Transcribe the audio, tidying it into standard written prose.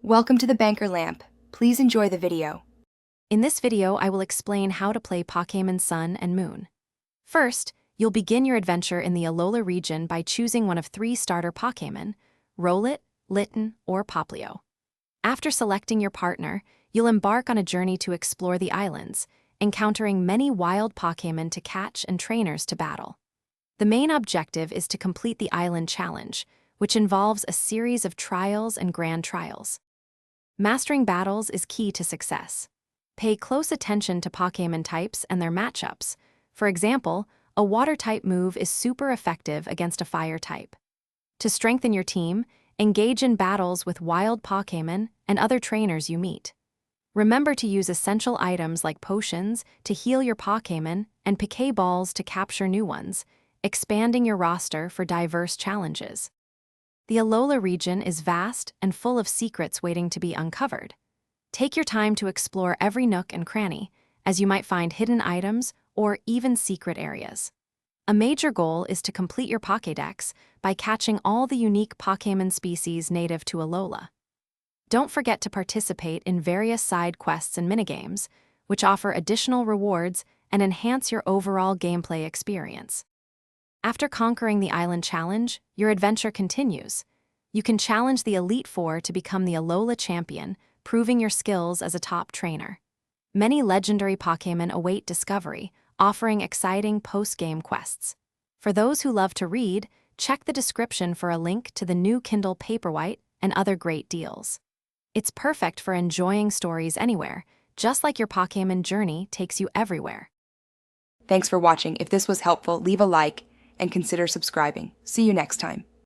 Welcome to the Banker Lamp. Please enjoy the video. In this video, I will explain how to play Pokémon Sun and Moon. First, you'll begin your adventure in the Alola region by choosing one of 3 starter Pokémon, Rowlet, Litten, or Poplio. After selecting your partner, you'll embark on a journey to explore the islands, encountering many wild Pokémon to catch and trainers to battle. The main objective is to complete the Island Challenge, which involves a series of trials and grand trials. Mastering battles is key to success. Pay close attention to Pokémon types and their matchups. For example, a water-type move is super effective against a fire type. To strengthen your team, engage in battles with wild Pokémon and other trainers you meet. Remember to use essential items like potions to heal your Pokémon and Pokéballs to capture new ones, expanding your roster for diverse challenges. The Alola region is vast and full of secrets waiting to be uncovered. Take your time to explore every nook and cranny, as you might find hidden items or even secret areas. A major goal is to complete your Pokédex by catching all the unique Pokémon species native to Alola. Don't forget to participate in various side quests and minigames, which offer additional rewards and enhance your overall gameplay experience. After conquering the Island Challenge, your adventure continues. You can challenge the Elite Four to become the Alola champion, proving your skills as a top trainer. Many legendary Pokémon await discovery, offering exciting post-game quests. For those who love to read, check the description for a link to the new Kindle Paperwhite and other great deals. It's perfect for enjoying stories anywhere, just like your Pokémon journey takes you everywhere. Thanks for watching. If this was helpful, leave a like and consider subscribing. See you next time.